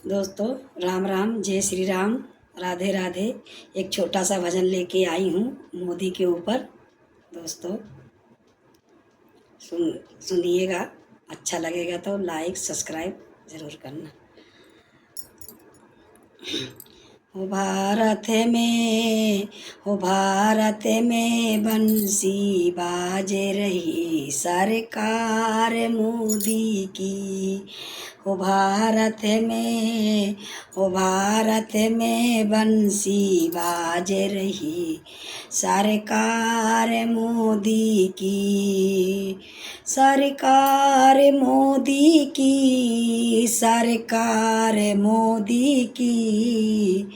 दोस्तों, राम राम, जय श्री राम, राधे राधे। एक छोटा सा भजन लेके आई हूँ मोदी के ऊपर। दोस्तों, सुनिएगा। अच्छा लगेगा तो लाइक सब्सक्राइब ज़रूर करना। हो भारत में, हो भारत में बंसी बाजे रही सरकार मोदी की। हो भारत में, हो भारत में बंसी बाज रही सरकार मोदी की। सरकार मोदी की, सरकार मोदी की।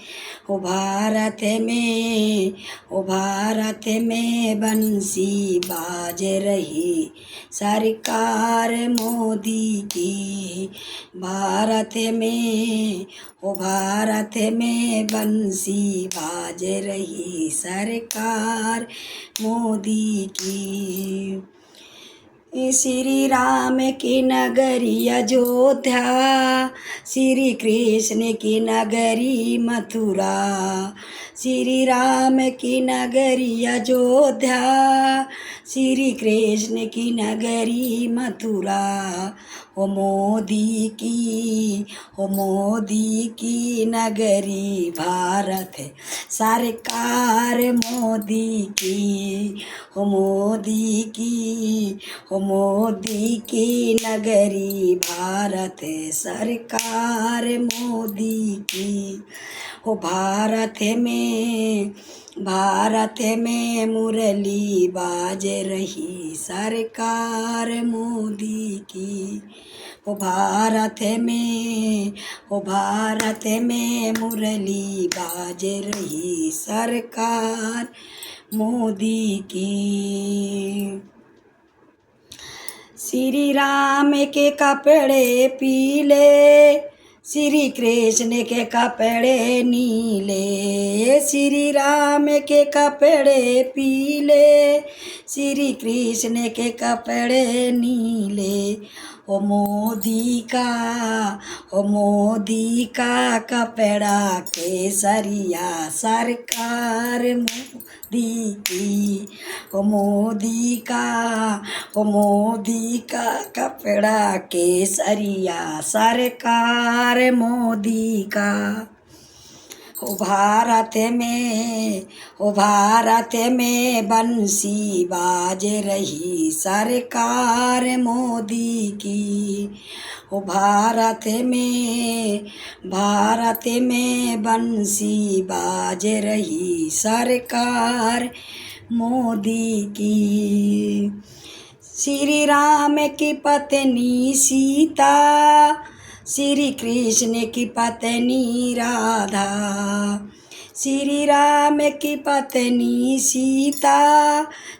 हो भारत में, हो भारत में बंसी बाज रही सरकार मोदी की। भारत में, हो भारत में बंसी बाज रही सरकार मोदी की। श्री राम की नगरी अयोध्या, श्री कृष्ण की नगरी मथुरा। श्री राम की नगरी अयोध्या, श्री कृष्ण की नगरी मथुरा। हो मोदी की, हो मोदी की नगरी भारत सरकार मोदी की। हो मोदी की, हो मोदी की नगरी भारत सरकार मोदी की। हो भारत में, भारत में मुरली बाज रही सरकार मोदी की। हो भारत में, हो भारत में मुरली बाज रही सरकार मोदी की। श्री राम के कपड़े पीले, श्री कृष्ण के कपड़े नीले। श्री राम के कपड़े पीले, श्री कृष्ण के कपड़े नीले। ओ मोदी का, ओ मोदी का कपड़ा केसरिया सरकार मोदी की। ओ मोदी का, ओ मोदी का कपड़ा केसरिया सरकार मोदी का। हो भारत में, हो भारत में बंसी बाज रही सरकार मोदी की। हो भारत में, भारत में बंसी बाज रही सरकार मोदी की। श्री राम की पत्नी सीता, श्री कृष्ण की पत्नी राधा। श्री राम की पत्नी सीता,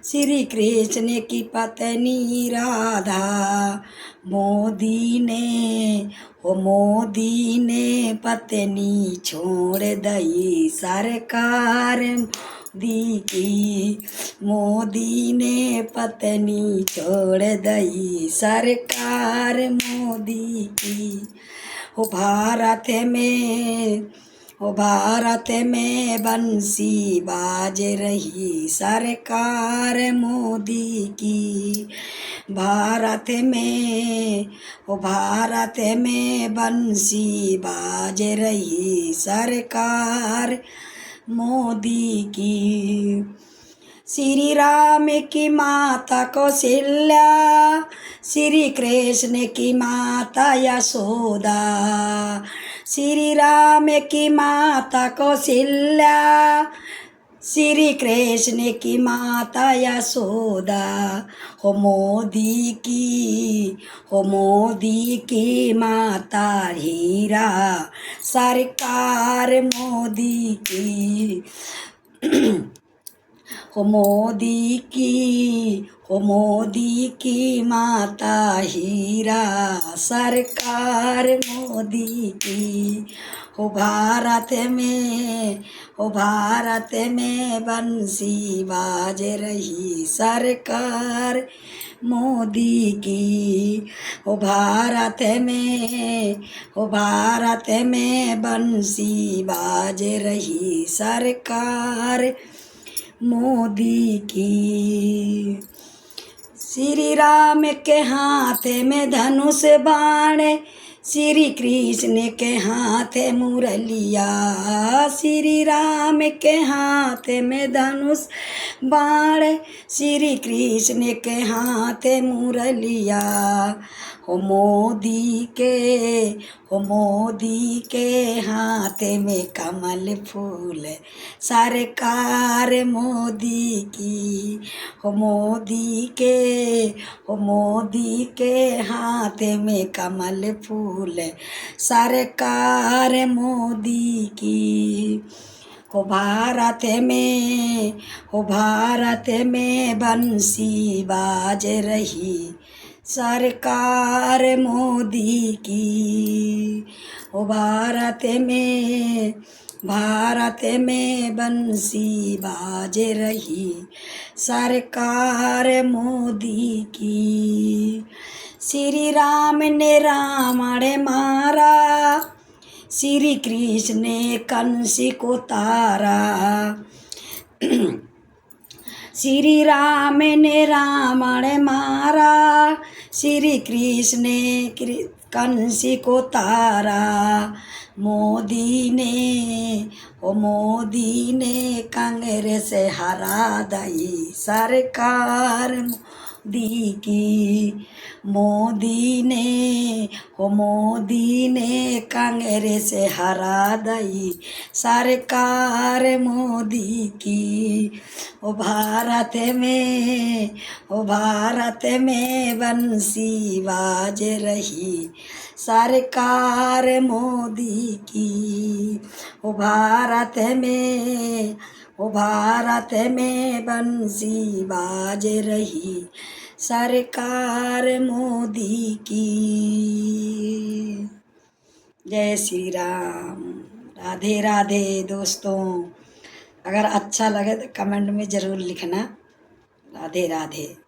श्री कृष्ण की पत्नी राधा। मोदी ने, ओ मोदी ने पत्नी छोड़ दई सरकार मोदी की। मोदी ने पत्नी छोड़ दई सरकार मोदी की। हो भारत में, हो भारत में बंसी बाज रही सरकार मोदी की। भारत में, हो भारत में बंसी बाज रही सरकार मोदी की। श्री राम की माता कौशल्या, श्री कृष्ण की माता यशोदा। श्री राम की माता कौशल्या, श्री कृष्ण की माता यशोदा। हो मोदी की, हो मोदी की माता हीरा सरकार मोदी की। हो मोदी की माता हीरा सरकार मोदी की। हो भारत में बंसी बाज रही सरकार मोदी की। हो भारत में बंसी बाज रही सरकार मोदी की। श्री राम के हाथ में धनुष बाण, श्री कृष्ण के हाथ मुरलिया। श्री राम के हाथ में धनुष बाण, श्री कृष्ण के हाथ मुरलिया। हो मोदी के हाथ में कमल फूल सरकार मोदी की। हो मोदी के हाथ में कमल फूल सरकार मोदी की। हो भारत में बंसी बाज रही सरकार मोदी की। हो भारत में बंसी बाज रही सरकार मोदी की। श्री राम ने रावण मारा, श्री कृष्ण ने कंस को तारा। श्री राम ने रावण मारा, श्री कृष्ण ने कंस को तारा। मोदी ने कांग्रेस हरा दई सरकार मोदी की। मोदी ने कांग्रेस हरा दई सरकार मोदी की। ओ भारत में बंसी बाज रही सरकार मोदी की। ओ भारत में बंसी बाज रही सरकार मोदी की। जय श्री राम। राधे राधे दोस्तों। अगर अच्छा लगे तो कमेंट में ज़रूर लिखना। राधे राधे।